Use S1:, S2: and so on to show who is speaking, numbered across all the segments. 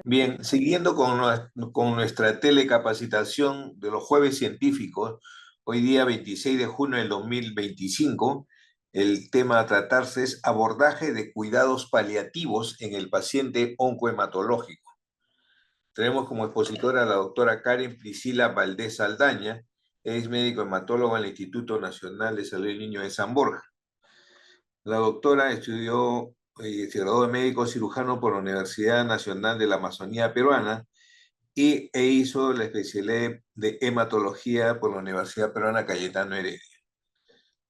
S1: Bien, siguiendo con nuestra telecapacitación de los jueves científicos, hoy día 26 de junio del 2025, el tema a tratarse es abordaje de cuidados paliativos en el paciente oncohematológico. Tenemos como expositora a la doctora Karen Priscila Valdés Saldaña, es médico hematólogo en el Instituto Nacional de Salud del Niño de San Borja. La doctora estudió y se graduó de médico cirujano por la Universidad Nacional de la Amazonía Peruana e hizo la especialidad de hematología por la Universidad Peruana Cayetano Heredia.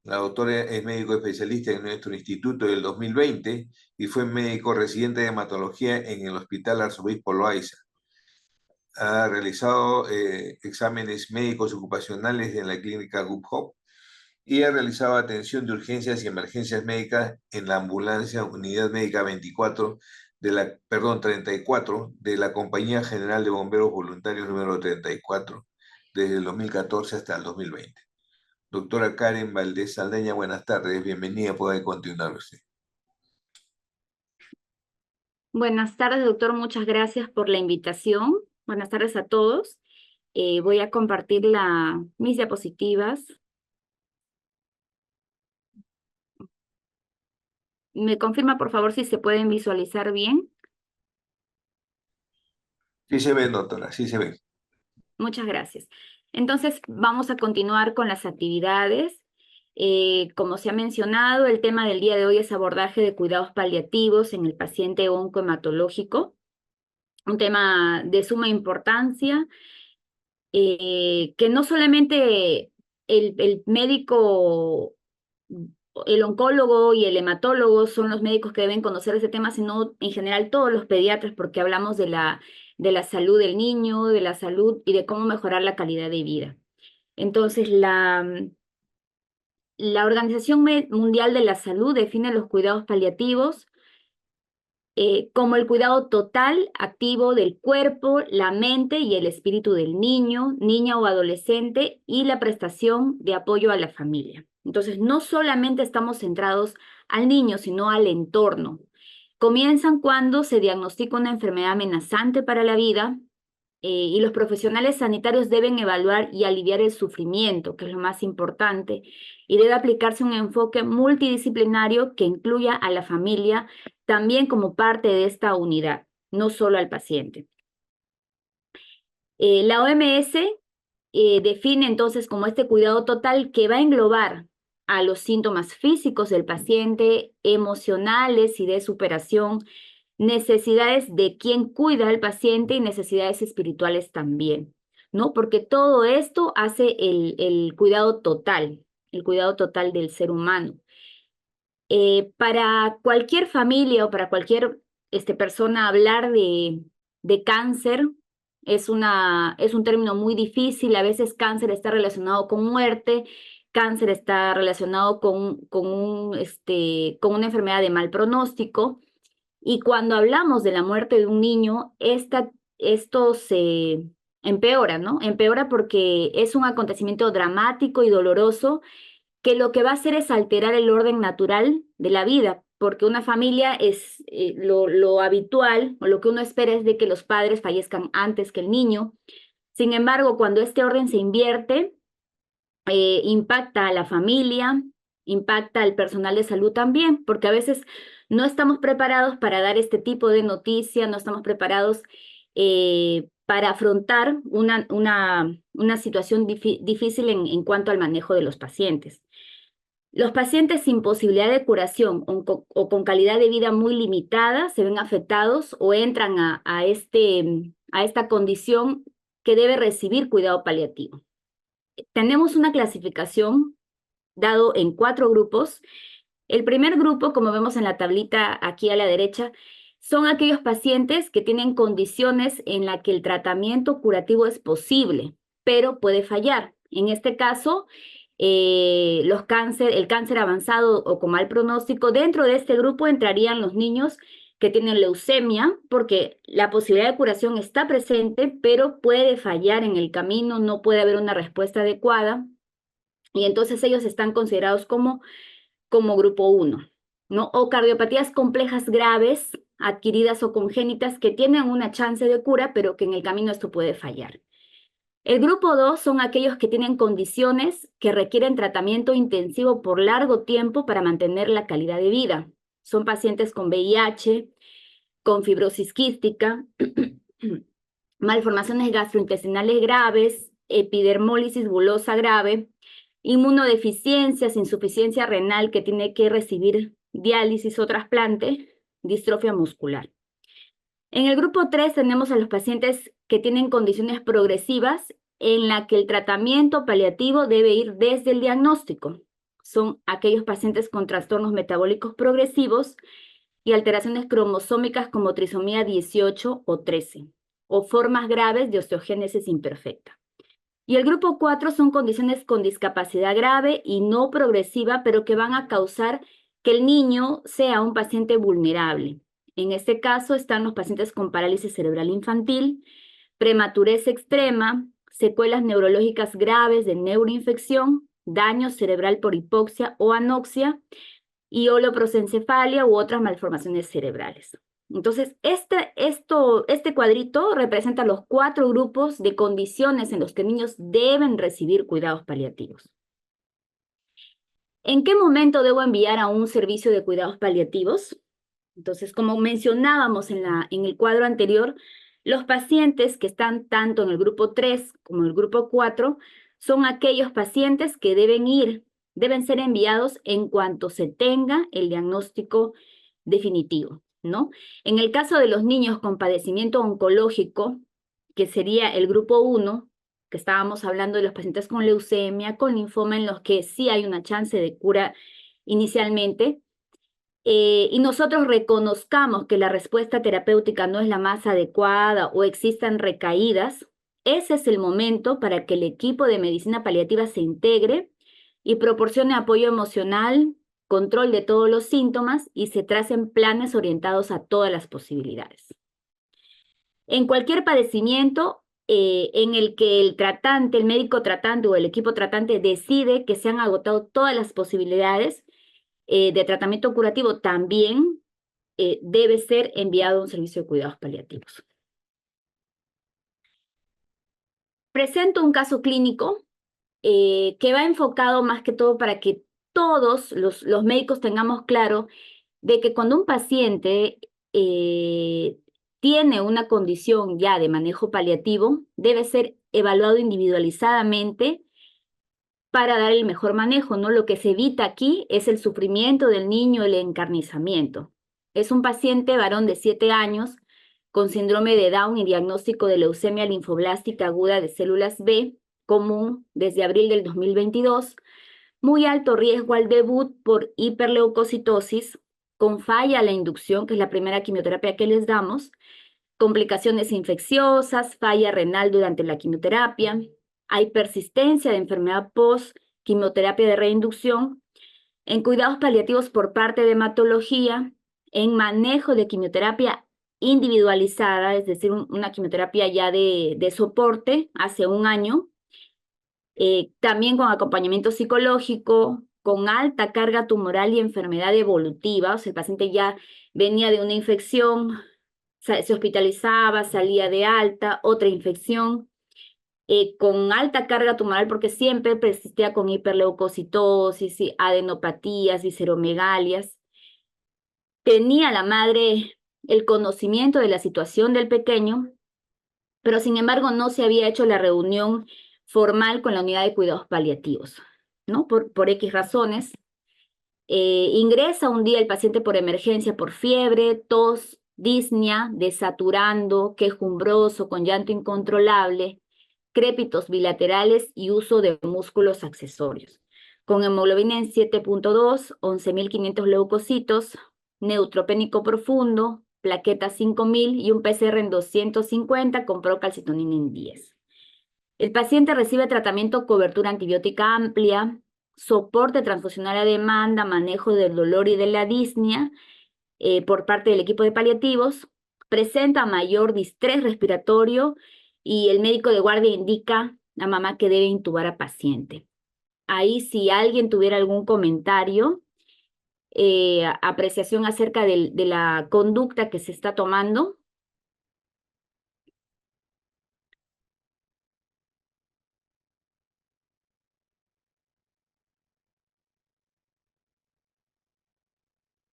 S1: La doctora es médico especialista en nuestro instituto del 2020 y fue médico residente de hematología en el Hospital Arzobispo Loaiza. Ha realizado exámenes médicos ocupacionales en la clínica Gup Hop y ha realizado atención de urgencias y emergencias médicas en la ambulancia Unidad Médica 34 de la Compañía General de Bomberos Voluntarios número 34, desde el 2014 hasta el 2020. Doctora Karen Valdés Saldaña, buenas tardes, bienvenida, puede continuar usted.
S2: Buenas tardes, doctor, muchas gracias por la invitación. Buenas tardes a todos. Voy a compartir mis diapositivas. ¿Me confirma, por favor, si se pueden visualizar bien?
S1: Sí se ve, doctora, sí se ve.
S2: Muchas gracias. Entonces, vamos a continuar con las actividades. Como se ha mencionado, el tema del día de hoy es abordaje de cuidados paliativos en el paciente oncohematológico, un tema de suma importancia, que no solamente el médico, el oncólogo y el hematólogo son los médicos que deben conocer ese tema, sino en general todos los pediatras, porque hablamos de la salud del niño, de la salud y de cómo mejorar la calidad de vida. Entonces, la Organización Mundial de la Salud define los cuidados paliativos como el cuidado total, activo del cuerpo, la mente y el espíritu del niño, niña o adolescente y la prestación de apoyo a la familia. Entonces, no solamente estamos centrados al niño, sino al entorno. Comienzan cuando se diagnostica una enfermedad amenazante para la vida y los profesionales sanitarios deben evaluar y aliviar el sufrimiento, que es lo más importante, y debe aplicarse un enfoque multidisciplinario que incluya a la familia también como parte de esta unidad, no solo al paciente. La OMS define entonces como este cuidado total que va a englobar a los síntomas físicos del paciente, emocionales y de superación, necesidades de quien cuida al paciente y necesidades espirituales también, ¿no? Porque todo esto hace el cuidado total del ser humano. Para cualquier familia o para cualquier persona hablar de cáncer es un término muy difícil. A veces cáncer está relacionado con muerte, cáncer está relacionado con una enfermedad de mal pronóstico. Y cuando hablamos de la muerte de un niño, esto se empeora, ¿no? Empeora porque es un acontecimiento dramático y doloroso que lo que va a hacer es alterar el orden natural de la vida, porque una familia es lo habitual o lo que uno espera es de que los padres fallezcan antes que el niño. Sin embargo, cuando este orden se invierte, impacta a la familia, impacta al personal de salud también, porque a veces no estamos preparados para dar este tipo de noticia, no estamos preparados para afrontar una situación difícil en cuanto al manejo de los pacientes. Los pacientes sin posibilidad de curación o con calidad de vida muy limitada se ven afectados o entran a esta condición que debe recibir cuidado paliativo. Tenemos una clasificación dado en 4 grupos. El primer grupo, como vemos en la tablita aquí a la derecha, son aquellos pacientes que tienen condiciones en las que el tratamiento curativo es posible, pero puede fallar. En este caso, el cáncer avanzado o con mal pronóstico, dentro de este grupo entrarían los niños que tienen leucemia, porque la posibilidad de curación está presente, pero puede fallar en el camino, no puede haber una respuesta adecuada, y entonces ellos están considerados como grupo 1, ¿no? O cardiopatías complejas graves, adquiridas o congénitas que tienen una chance de cura, pero que en el camino esto puede fallar. El grupo 2 son aquellos que tienen condiciones que requieren tratamiento intensivo por largo tiempo para mantener la calidad de vida. Son pacientes con VIH, con fibrosis quística, malformaciones gastrointestinales graves, epidermólisis bulosa grave, inmunodeficiencias, insuficiencia renal que tiene que recibir diálisis o trasplante, distrofia muscular. En el grupo 3 tenemos a los pacientes que tienen condiciones progresivas en la que el tratamiento paliativo debe ir desde el diagnóstico. Son aquellos pacientes con trastornos metabólicos progresivos y alteraciones cromosómicas como trisomía 18 o 13, o formas graves de osteogénesis imperfecta. Y el grupo 4 son condiciones con discapacidad grave y no progresiva, pero que van a causar que el niño sea un paciente vulnerable. En este caso están los pacientes con parálisis cerebral infantil, prematurez extrema, secuelas neurológicas graves de neuroinfección, daño cerebral por hipoxia o anoxia y holoprosencefalia u otras malformaciones cerebrales. Entonces, este cuadrito representa los 4 grupos de condiciones en los que niños deben recibir cuidados paliativos. ¿En qué momento debo enviar a un servicio de cuidados paliativos? Entonces, como mencionábamos en el cuadro anterior, los pacientes que están tanto en el grupo 3 como en el grupo 4 son aquellos pacientes que deben ser enviados en cuanto se tenga el diagnóstico definitivo, ¿no? En el caso de los niños con padecimiento oncológico, que sería el grupo 1, que estábamos hablando de los pacientes con leucemia, con linfoma, en los que sí hay una chance de cura inicialmente, y nosotros reconozcamos que la respuesta terapéutica no es la más adecuada o existan recaídas, ese es el momento para que el equipo de medicina paliativa se integre y proporcione apoyo emocional, control de todos los síntomas y se tracen planes orientados a todas las posibilidades. En cualquier padecimiento en el que el tratante, el médico tratante o el equipo tratante decide que se han agotado todas las posibilidades de tratamiento curativo, también debe ser enviado a un servicio de cuidados paliativos. Presento un caso clínico que va enfocado más que todo para que todos los médicos tengamos claro de que cuando un paciente tiene una condición ya de manejo paliativo, debe ser evaluado individualizadamente para dar el mejor manejo, ¿no? Lo que se evita aquí es el sufrimiento del niño, el encarnizamiento. Es un paciente varón de 7 años con síndrome de Down y diagnóstico de leucemia linfoblástica aguda de células B, común desde abril del 2022, muy alto riesgo al debut por hiperleucocitosis, con falla a la inducción, que es la primera quimioterapia que les damos, complicaciones infecciosas, falla renal durante la quimioterapia, hay persistencia de enfermedad post-quimioterapia de reinducción, en cuidados paliativos por parte de hematología, en manejo de quimioterapia individualizada, es decir, una quimioterapia ya de soporte hace 1 año, también con acompañamiento psicológico, con alta carga tumoral y enfermedad evolutiva, o sea, el paciente ya venía de una infección, se hospitalizaba, salía de alta, otra infección, con alta carga tumoral porque siempre persistía con hiperleucocitosis, y adenopatías, visceromegalias. Tenía la madre el conocimiento de la situación del pequeño, pero sin embargo no se había hecho la reunión formal con la unidad de cuidados paliativos, ¿no? Por X razones. Ingresa un día el paciente por emergencia por fiebre, tos, disnea, desaturando, quejumbroso, con llanto incontrolable, crépitos bilaterales y uso de músculos accesorios. Con hemoglobina en 7.2, 11.500 leucocitos, neutropénico profundo, plaqueta 5.000 y un PCR en 250 con procalcitonina en 10. El paciente recibe tratamiento cobertura antibiótica amplia, soporte transfusional a demanda, manejo del dolor y de la disnea por parte del equipo de paliativos, presenta mayor distrés respiratorio y el médico de guardia indica a mamá que debe intubar a paciente. Ahí si alguien tuviera algún comentario, apreciación acerca de la conducta que se está tomando.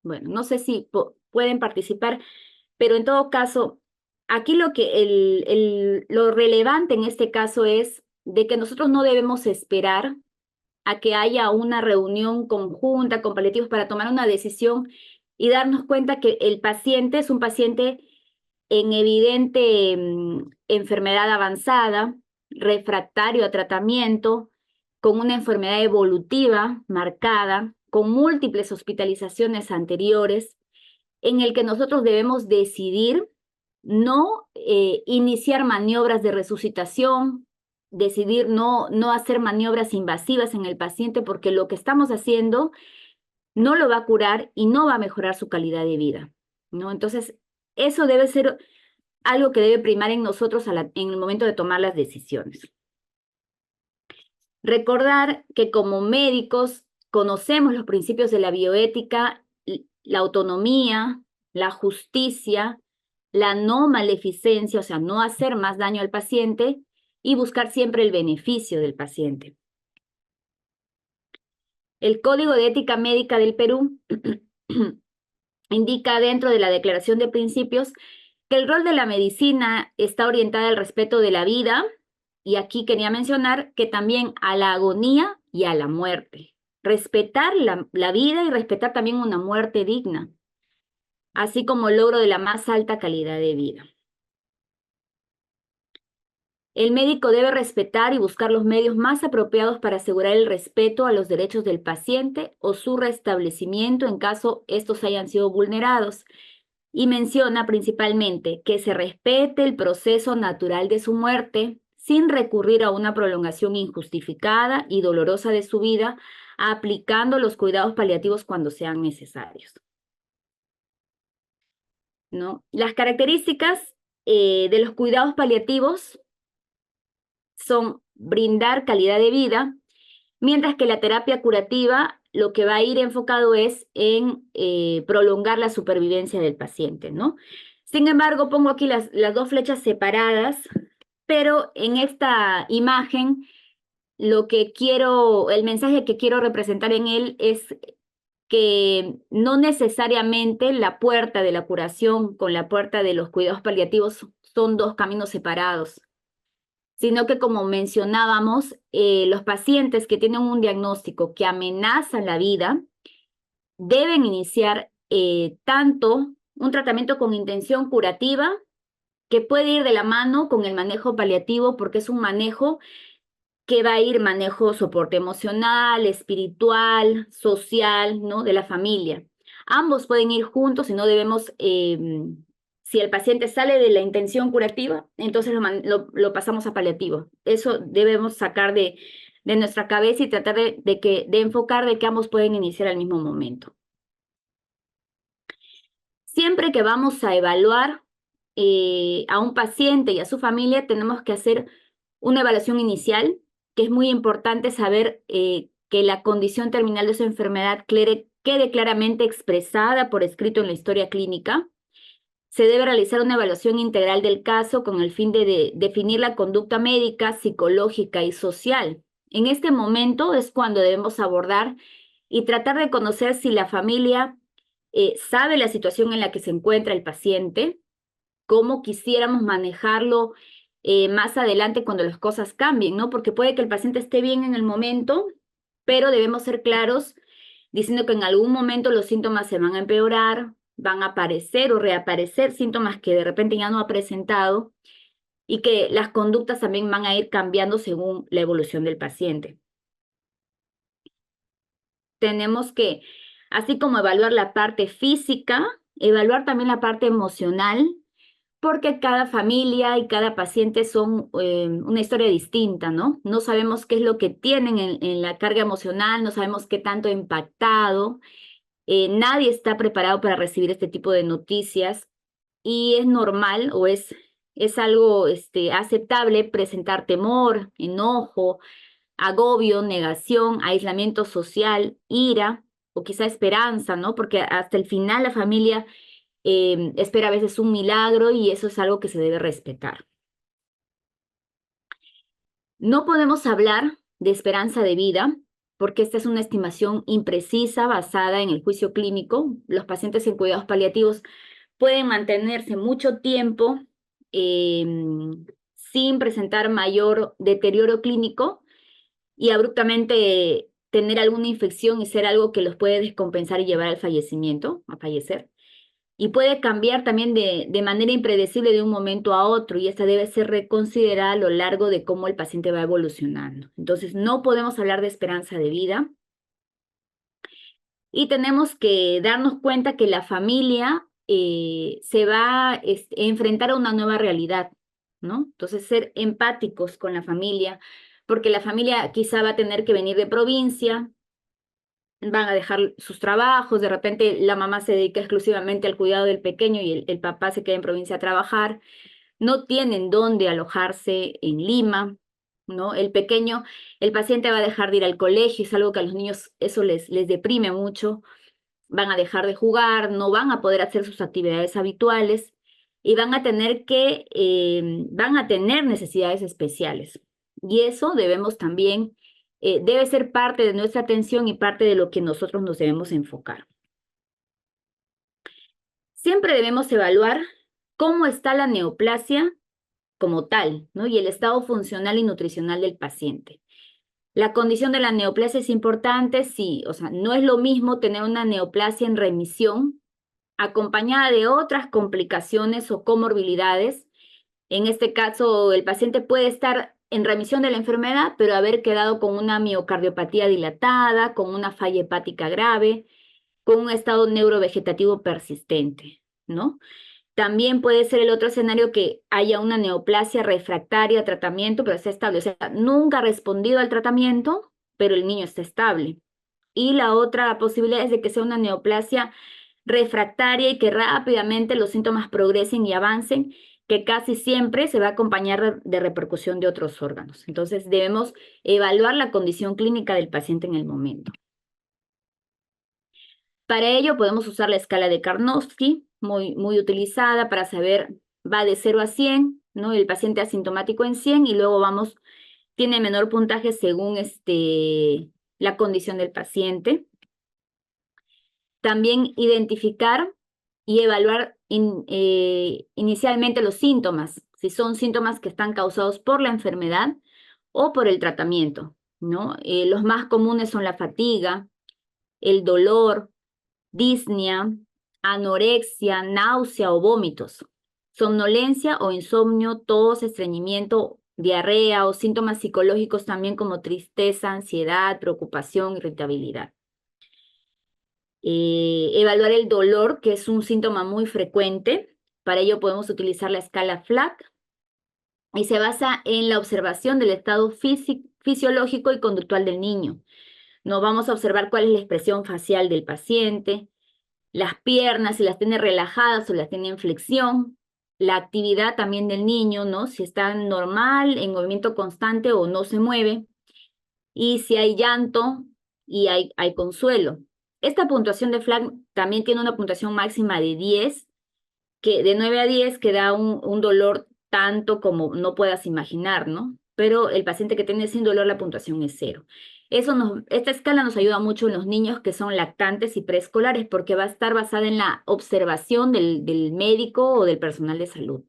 S2: Bueno, no sé si pueden participar, pero en todo caso, aquí lo relevante en este caso es de que nosotros no debemos esperar a que haya una reunión conjunta con paliativos para tomar una decisión y darnos cuenta que el paciente es un paciente en evidente enfermedad avanzada, refractario a tratamiento, con una enfermedad evolutiva marcada, con múltiples hospitalizaciones anteriores, en el que nosotros debemos decidir no iniciar maniobras de resucitación, decidir no hacer maniobras invasivas en el paciente, porque lo que estamos haciendo no lo va a curar y no va a mejorar su calidad de vida, ¿no? Entonces, eso debe ser algo que debe primar en nosotros en el momento de tomar las decisiones. Recordar que como médicos conocemos los principios de la bioética, la autonomía, la justicia, la no maleficencia, o sea, no hacer más daño al paciente y buscar siempre el beneficio del paciente. El Código de Ética Médica del Perú indica dentro de la Declaración de Principios que el rol de la medicina está orientada al respeto de la vida, y aquí quería mencionar que también a la agonía y a la muerte. Respetar la vida y respetar también una muerte digna, así como el logro de la más alta calidad de vida. El médico debe respetar y buscar los medios más apropiados para asegurar el respeto a los derechos del paciente o su restablecimiento en caso estos hayan sido vulnerados. Y menciona principalmente que se respete el proceso natural de su muerte sin recurrir a una prolongación injustificada y dolorosa de su vida, aplicando los cuidados paliativos cuando sean necesarios, ¿no? Las características de los cuidados paliativos son brindar calidad de vida, mientras que la terapia curativa lo que va a ir enfocado es en prolongar la supervivencia del paciente, ¿no? Sin embargo, pongo aquí las dos flechas separadas, pero en esta imagen el mensaje que quiero representar en él es que no necesariamente la puerta de la curación con la puerta de los cuidados paliativos son dos caminos separados, sino que, como mencionábamos, los pacientes que tienen un diagnóstico que amenaza la vida deben iniciar tanto un tratamiento con intención curativa, que puede ir de la mano con el manejo paliativo, porque es un manejo que va a ir manejo soporte emocional, espiritual, social, ¿no? De la familia. Ambos pueden ir juntos y no debemos, si el paciente sale de la intención curativa, entonces lo pasamos a paliativo. Eso debemos sacar de nuestra cabeza y tratar de enfocar de que ambos pueden iniciar al mismo momento. Siempre que vamos a evaluar a un paciente y a su familia, tenemos que hacer una evaluación inicial, que es muy importante saber que la condición terminal de su enfermedad quede claramente expresada por escrito en la historia clínica. Se debe realizar una evaluación integral del caso con el fin de definir la conducta médica, psicológica y social. En este momento es cuando debemos abordar y tratar de conocer si la familia sabe la situación en la que se encuentra el paciente, cómo quisiéramos manejarlo más adelante cuando las cosas cambien, ¿no? Porque puede que el paciente esté bien en el momento, pero debemos ser claros diciendo que en algún momento los síntomas se van a empeorar, van a aparecer o reaparecer síntomas que de repente ya no ha presentado, y que las conductas también van a ir cambiando según la evolución del paciente. Tenemos que, así como evaluar la parte física, evaluar también la parte emocional, porque cada familia y cada paciente son una historia distinta, ¿no? No sabemos qué es lo que tienen en la carga emocional, no sabemos qué tanto ha impactado. Nadie está preparado para recibir este tipo de noticias, y es normal o es algo aceptable presentar temor, enojo, agobio, negación, aislamiento social, ira. o quizá esperanza, ¿no? Porque hasta el final la familia espera a veces un milagro y eso es algo que se debe respetar. No podemos hablar de esperanza de vida porque esta es una estimación imprecisa basada en el juicio clínico. Los pacientes en cuidados paliativos pueden mantenerse mucho tiempo eh, sin presentar mayor deterioro clínico y abruptamente tener alguna infección y ser algo que los puede descompensar y llevar al fallecimiento, a fallecer. Y puede cambiar también de manera impredecible de un momento a otro y esta debe ser reconsiderada a lo largo de cómo el paciente va evolucionando. Entonces, no podemos hablar de esperanza de vida y tenemos que darnos cuenta que la familia se va a enfrentar a una nueva realidad, ¿no? Entonces, ser empáticos con la familia, porque la familia quizá va a tener que venir de provincia, van a dejar sus trabajos, de repente la mamá se dedica exclusivamente al cuidado del pequeño y el papá se queda en provincia a trabajar, no tienen dónde alojarse en Lima, ¿no? El pequeño, el paciente va a dejar de ir al colegio, es algo que a los niños eso les deprime mucho, van a dejar de jugar, no van a poder hacer sus actividades habituales y van a tener necesidades especiales. Y eso debemos también, debe ser parte de nuestra atención y parte de lo que nosotros nos debemos enfocar. Siempre debemos evaluar cómo está la neoplasia como tal, ¿no? Y el estado funcional y nutricional del paciente. La condición de la neoplasia es importante, sí, o sea, no es lo mismo tener una neoplasia en remisión acompañada de otras complicaciones o comorbilidades. En este caso, el paciente puede estar en remisión de la enfermedad, pero haber quedado con una miocardiopatía dilatada, con una falla hepática grave, con un estado neurovegetativo persistente, ¿no? También puede ser el otro escenario que haya una neoplasia refractaria a tratamiento, pero está estable. O sea, nunca ha respondido al tratamiento, pero el niño está estable. Y la otra posibilidad es de que sea una neoplasia refractaria y que rápidamente los síntomas progresen y avancen, que casi siempre se va a acompañar de repercusión de otros órganos. Entonces, debemos evaluar la condición clínica del paciente en el momento. Para ello podemos usar la escala de Karnofsky, muy utilizada para saber, va de 0 a 100, ¿no? El paciente asintomático en 100 y luego tiene menor puntaje según la condición del paciente. También identificar y evaluar inicialmente los síntomas, si son síntomas que están causados por la enfermedad o por el tratamiento, ¿no? Los más comunes son la fatiga, el dolor, disnea, anorexia, náusea o vómitos, somnolencia o insomnio, tos, estreñimiento, diarrea o síntomas psicológicos también como tristeza, ansiedad, preocupación, irritabilidad. Evaluar el dolor, que es un síntoma muy frecuente. Para ello podemos utilizar la escala FLAC y se basa en la observación del estado fisiológico y conductual del niño. Nos vamos a observar cuál es la expresión facial del paciente, las piernas, si las tiene relajadas o las tiene en flexión, la actividad también del niño, ¿no? Si está normal, en movimiento constante o no se mueve, y si hay llanto y hay consuelo. Esta puntuación de FLAG también tiene una puntuación máxima de 10, que de 9 a 10, que da un dolor tanto como no puedas imaginar, ¿no? Pero el paciente que tiene sin dolor, la puntuación es 0. Esta escala nos ayuda mucho en los niños que son lactantes y preescolares porque va a estar basada en la observación del médico o del personal de salud.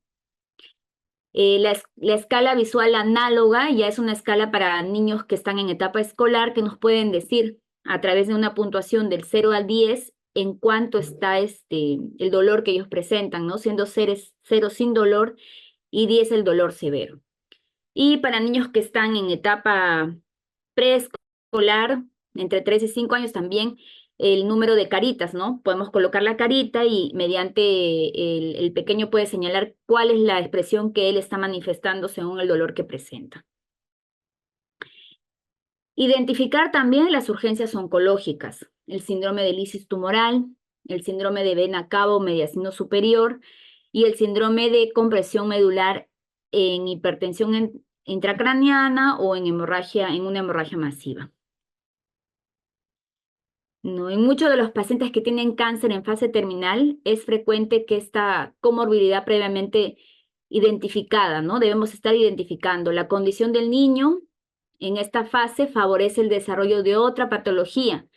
S2: La escala visual análoga ya es una escala para niños que están en etapa escolar que nos pueden decir a través de una puntuación del 0 al 10 en cuánto está el dolor que ellos presentan, ¿no? Siendo 0 sin dolor y 10 el dolor severo. Y para niños que están en etapa preescolar, entre 3 y 5 años también, el número de caritas, ¿no? Podemos colocar la carita y mediante el pequeño puede señalar cuál es la expresión que él está manifestando según el dolor que presenta. Identificar también las urgencias oncológicas, el síndrome de lisis tumoral, el síndrome de vena cava o mediastino superior y el síndrome de compresión medular en hipertensión intracraniana o en una hemorragia masiva. ¿no? En muchos de los pacientes que tienen cáncer en fase terminal es frecuente que esta comorbilidad previamente identificada, ¿no? Debemos estar identificando la condición del niño en esta fase favorece el desarrollo de otra patología.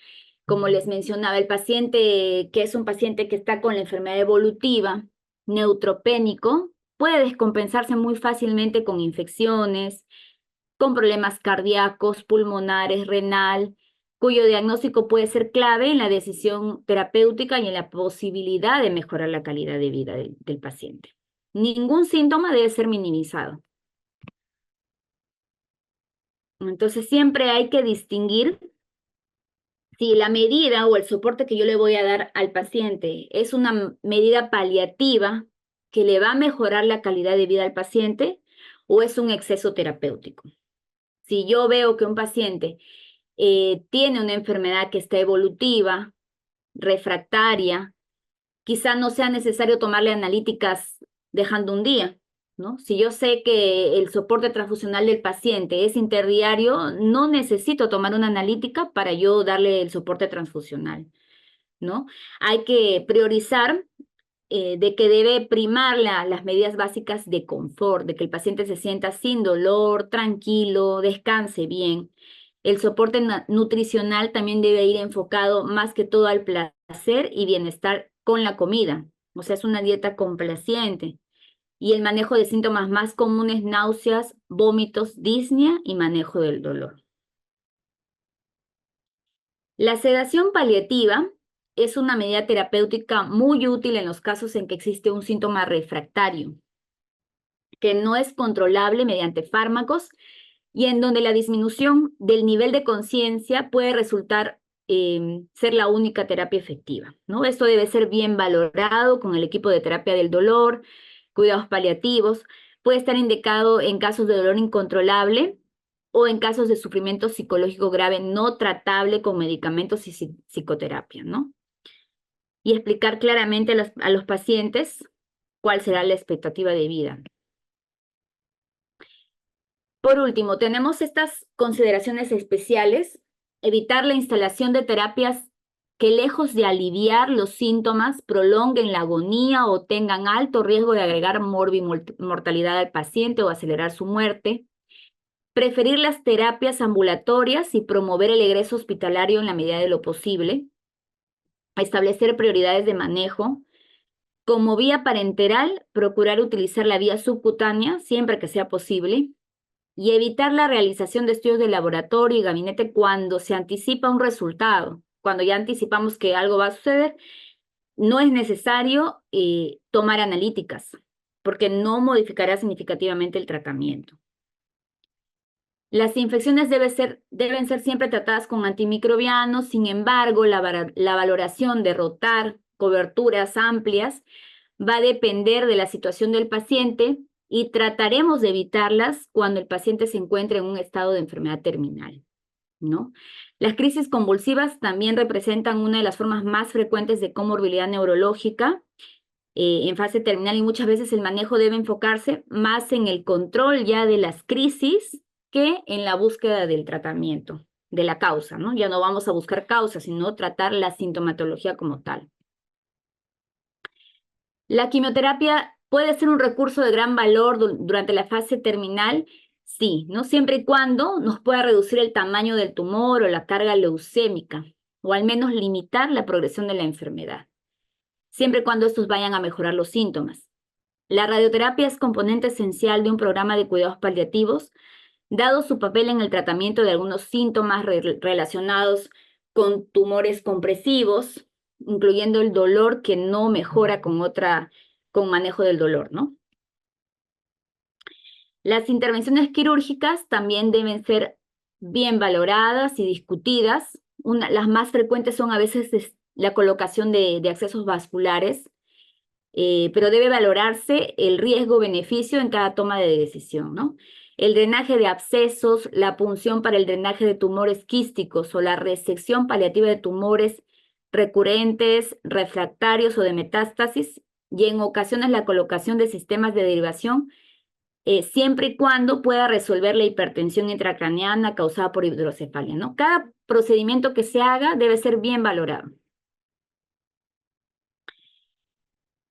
S2: Como les mencionaba, el paciente que es un paciente que está con la enfermedad evolutiva, neutropénico, puede descompensarse muy fácilmente con infecciones, con problemas cardíacos, pulmonares, renal, cuyo diagnóstico puede ser clave en la decisión terapéutica y en la posibilidad de mejorar la calidad de vida del paciente. Ningún síntoma debe ser minimizado. Entonces siempre hay que distinguir si la medida o el soporte que yo le voy a dar al paciente es una medida paliativa que le va a mejorar la calidad de vida al paciente o es un exceso terapéutico. Si yo veo que un paciente tiene una enfermedad que está evolutiva, refractaria, quizá no sea necesario tomarle analíticas dejando un día, ¿no? Si yo sé que el soporte transfusional del paciente es interdiario, no necesito tomar una analítica para yo darle el soporte transfusional, ¿no? Hay que priorizar de que debe primar las medidas básicas de confort, de que el paciente se sienta sin dolor, tranquilo, descanse bien. El soporte nutricional también debe ir enfocado más que todo al placer y bienestar con la comida. O sea, es una dieta complaciente. Y el manejo de síntomas más comunes, náuseas, vómitos, disnea y manejo del dolor. La sedación paliativa es una medida terapéutica muy útil en los casos en que existe un síntoma refractario, que no es controlable mediante fármacos y en donde la disminución del nivel de conciencia puede resultar ser la única terapia efectiva, ¿no? Esto debe ser bien valorado con el equipo de terapia del dolor, cuidados paliativos. Puede estar indicado en casos de dolor incontrolable o en casos de sufrimiento psicológico grave no tratable con medicamentos y psicoterapia, ¿no? Y explicar claramente a los pacientes cuál será la expectativa de vida. Por último, tenemos estas consideraciones especiales: evitar la instalación de terapias que, lejos de aliviar los síntomas, prolonguen la agonía o tengan alto riesgo de agregar mortalidad al paciente o acelerar su muerte. Preferir las terapias ambulatorias y promover el egreso hospitalario en la medida de lo posible. Establecer prioridades de manejo. Como vía parenteral, procurar utilizar la vía subcutánea siempre que sea posible. Y evitar la realización de estudios de laboratorio y gabinete cuando se anticipa un resultado. Cuando ya anticipamos que algo va a suceder, no es necesario tomar analíticas, porque no modificará significativamente el tratamiento. Las infecciones deben ser siempre tratadas con antimicrobianos. Sin embargo, la valoración de rotar coberturas amplias va a depender de la situación del paciente y trataremos de evitarlas cuando el paciente se encuentre en un estado de enfermedad terminal, ¿no? Las crisis convulsivas también representan una de las formas más frecuentes de comorbilidad neurológica en fase terminal, y muchas veces el manejo debe enfocarse más en el control ya de las crisis que en la búsqueda del tratamiento, de la causa, ¿no? Ya no vamos a buscar causas, sino tratar la sintomatología como tal. La quimioterapia puede ser un recurso de gran valor durante la fase terminal, sí, ¿no? Siempre y cuando nos pueda reducir el tamaño del tumor o la carga leucémica, o al menos limitar la progresión de la enfermedad, siempre y cuando estos vayan a mejorar los síntomas. La radioterapia es componente esencial de un programa de cuidados paliativos, dado su papel en el tratamiento de algunos síntomas relacionados con tumores compresivos, incluyendo el dolor que no mejora con manejo del dolor, ¿no? Las intervenciones quirúrgicas también deben ser bien valoradas y discutidas. Las más frecuentes son a veces la colocación de accesos vasculares, pero debe valorarse el riesgo-beneficio en cada toma de decisión, ¿no? El drenaje de abscesos, la punción para el drenaje de tumores quísticos o la resección paliativa de tumores recurrentes, refractarios o de metástasis, y en ocasiones la colocación de sistemas de derivación, siempre y cuando pueda resolver la hipertensión intracraneana causada por hidrocefalia, ¿no? Cada procedimiento que se haga debe ser bien valorado.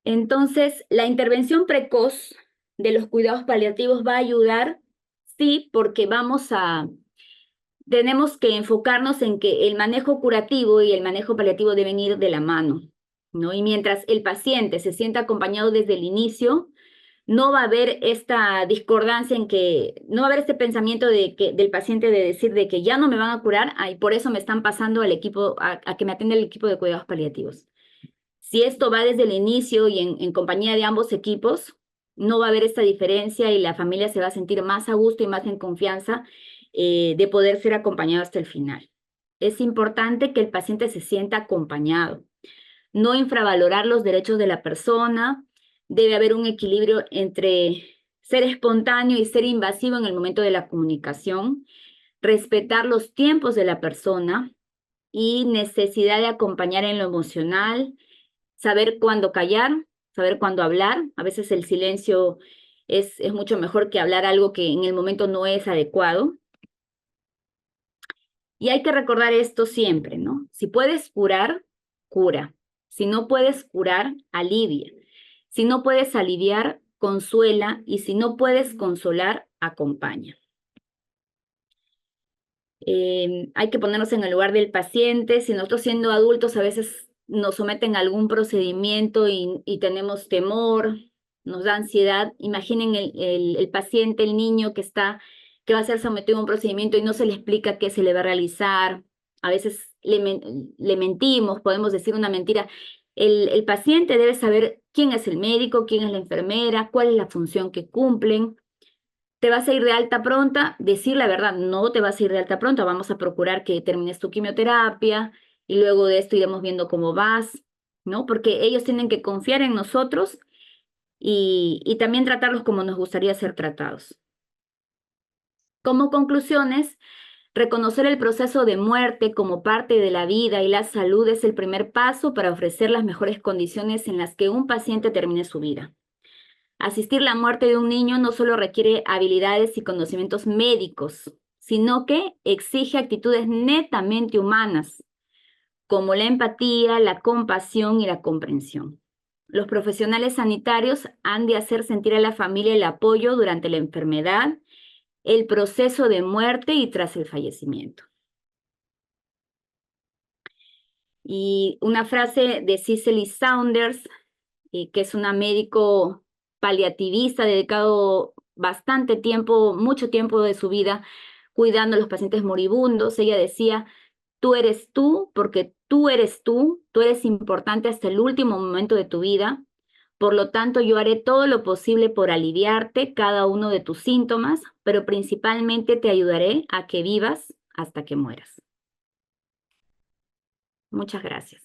S2: Entonces, la intervención precoz de los cuidados paliativos va a ayudar, sí, porque tenemos que enfocarnos en que el manejo curativo y el manejo paliativo deben ir de la mano, ¿no? Y mientras el paciente se sienta acompañado desde el inicio, no va a haber esta discordancia no va a haber este pensamiento del paciente de decir de que ya no me van a curar, y por eso me están pasando al equipo, a que me atienda el equipo de cuidados paliativos. Si esto va desde el inicio y en compañía de ambos equipos, no va a haber esta diferencia y la familia se va a sentir más a gusto y más en confianza de poder ser acompañado hasta el final. Es importante que el paciente se sienta acompañado, no infravalorar los derechos de la persona. Debe haber un equilibrio entre ser espontáneo y ser invasivo en el momento de la comunicación, respetar los tiempos de la persona y necesidad de acompañar en lo emocional, saber cuándo callar, saber cuándo hablar. A veces el silencio es mucho mejor que hablar algo que en el momento no es adecuado. Y hay que recordar esto siempre, ¿no? Si puedes curar, cura. Si no puedes curar, alivia. Si no puedes aliviar, consuela. Y si no puedes consolar, acompaña. Hay que ponernos en el lugar del paciente. Si nosotros siendo adultos a veces nos someten a algún procedimiento y tenemos temor, nos da ansiedad, imaginen el paciente, el niño que va a ser sometido a un procedimiento y no se le explica qué se le va a realizar. A veces le mentimos, podemos decir una mentira. El paciente debe saber quién es el médico, quién es la enfermera, cuál es la función que cumplen. ¿Te vas a ir de alta pronta? Decir la verdad, no te vas a ir de alta pronta, vamos a procurar que termines tu quimioterapia y luego de esto iremos viendo cómo vas, ¿no? Porque ellos tienen que confiar en nosotros y también tratarlos como nos gustaría ser tratados. Como conclusiones, reconocer el proceso de muerte como parte de la vida y la salud es el primer paso para ofrecer las mejores condiciones en las que un paciente termine su vida. Asistir la muerte de un niño no solo requiere habilidades y conocimientos médicos, sino que exige actitudes netamente humanas, como la empatía, la compasión y la comprensión. Los profesionales sanitarios han de hacer sentir a la familia el apoyo durante la enfermedad, el proceso de muerte y tras el fallecimiento. Y una frase de Cicely Saunders, que es una médico paliativista, dedicado bastante tiempo, mucho tiempo de su vida, cuidando a los pacientes moribundos. Ella decía, tú eres tú, porque tú eres importante hasta el último momento de tu vida. Por lo tanto, yo haré todo lo posible por aliviarte cada uno de tus síntomas, pero principalmente te ayudaré a que vivas hasta que mueras. Muchas gracias.